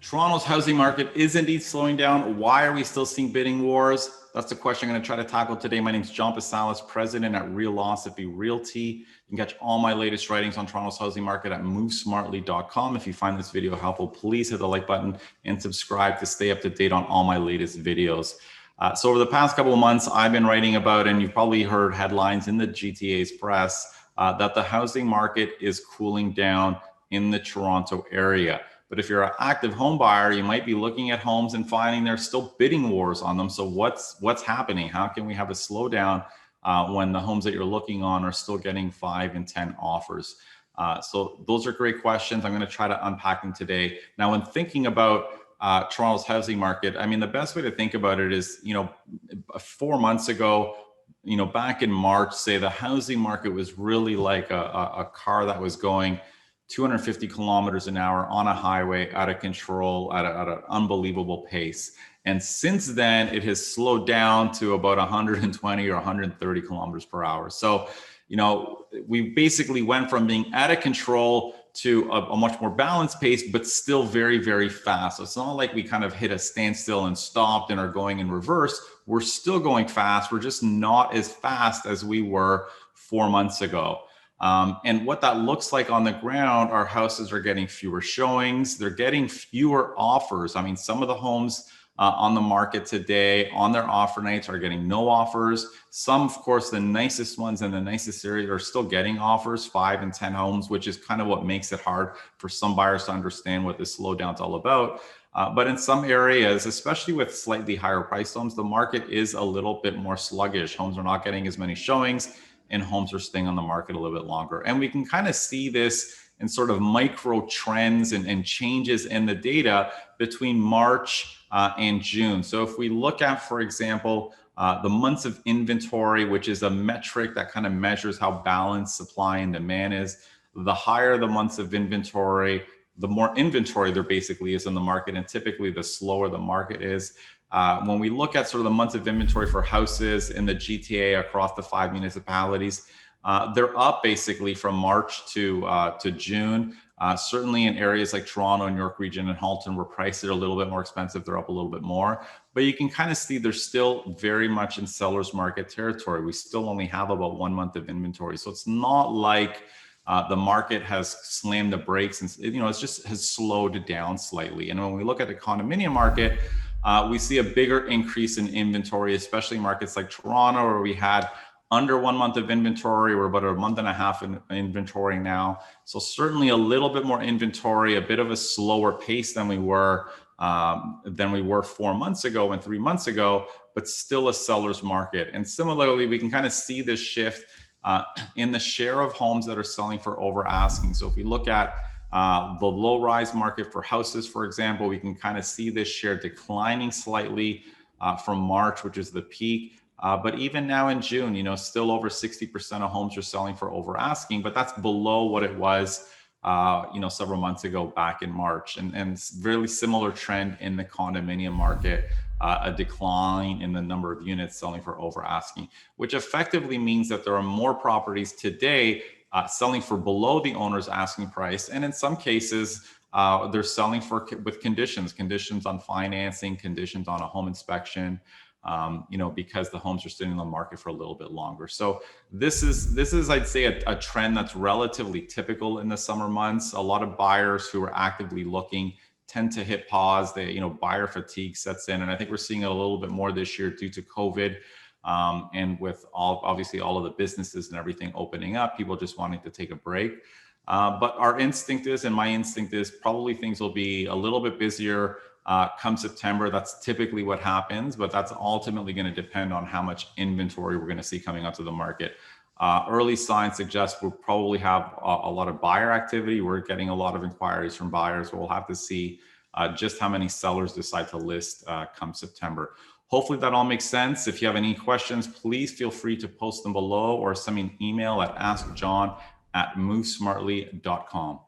Toronto's housing market is indeed slowing down. Why are we still seeing bidding wars? That's the question I'm going to try to tackle today. My name is John Pasalis, president at Realosophy Realty. You can catch all my latest writings on Toronto's housing market at movesmartly.com. If you find this video helpful, please hit the like button and subscribe to stay up to date on all my latest videos. So over the past couple of months, I've been writing about, and you've probably heard headlines in the GTA's press, that the housing market is cooling down in the Toronto area. But if you're an active home buyer, you might be looking at homes and finding there's still bidding wars on them. So what's happening? How can we have a slowdown when the homes that you're looking on are still getting 5 and 10 offers? So those are great questions. I'm going to try to unpack them today. Now, when thinking about Toronto's housing market, I mean, the best way to think about it is, 4 months ago, back in March, say the housing market was really like a car that was going 250 kilometers an hour on a highway, out of control, at an unbelievable pace. And since then, it has slowed down to about 120 or 130 kilometers per hour. So, we basically went from being out of control to a much more balanced pace, but still very, very fast. So it's not like we kind of hit a standstill and stopped and are going in reverse. We're still going fast. We're just not as fast as we were 4 months ago. And what that looks like on the ground, our houses are getting fewer showings. They're getting fewer offers. I mean, some of the homes on the market today on their offer nights are getting no offers. Some, of course, the nicest ones in the nicest areas are still getting offers, 5 and 10 homes, which is kind of what makes it hard for some buyers to understand what this slowdown is all about. But in some areas, especially with slightly higher priced homes, the market is a little bit more sluggish. Homes are not getting as many showings, and homes are staying on the market a little bit longer. And we can kind of see this in sort of micro trends and changes in the data between March and June. So if we look at, for example, the months of inventory, which is a metric that kind of measures how balanced supply and demand is, the higher the months of inventory, the more inventory there basically is in the market, and typically the slower the market is. When we look at sort of the months of inventory for houses in the GTA across the 5 municipalities, they're up basically from March to June. Certainly in areas like Toronto and York Region and Halton, where prices are a little bit more expensive, they're up a little bit more. But you can kind of see they're still very much in seller's market territory. We still only have about 1 month of inventory. So it's not like the market has slammed the brakes, and it's just has slowed down slightly. And when we look at the condominium market, we see a bigger increase in inventory, especially in markets like Toronto, where we had under 1 month of inventory. We're about a month and a half in inventory now. So certainly a little bit more inventory, a bit of a slower pace than we were 4 months ago and 3 months ago, but still a seller's market. And similarly, we can kind of see this shift in the share of homes that are selling for over asking. So if we look at the low rise market for houses, for example, we can kind of see this share declining slightly from March, which is the peak. But even now in June, still over 60% of homes are selling for over asking, but that's below what it was, several months ago back in March. And really similar trend in the condominium market, a decline in the number of units selling for over asking, which effectively means that there are more properties today selling for below the owner's asking price. And in some cases, they're selling with conditions on financing, conditions on a home inspection, because the homes are sitting on the market for a little bit longer. So this is I'd say a trend that's relatively typical in the summer months. A lot of buyers who are actively looking tend to hit pause. Buyer fatigue sets in, and I think we're seeing it a little bit more this year due to COVID. And with obviously all of the businesses and everything opening up, people just wanting to take a break. But our instinct is, and my instinct is, probably things will be a little bit busier come September. That's typically what happens, but that's ultimately going to depend on how much inventory we're going to see coming onto the market. Early signs suggest we'll probably have a lot of buyer activity. We're getting a lot of inquiries from buyers. We'll have to see just how many sellers decide to list come September. Hopefully that all makes sense. If you have any questions, please feel free to post them below or send me an email at askjohn@movesmartly.com.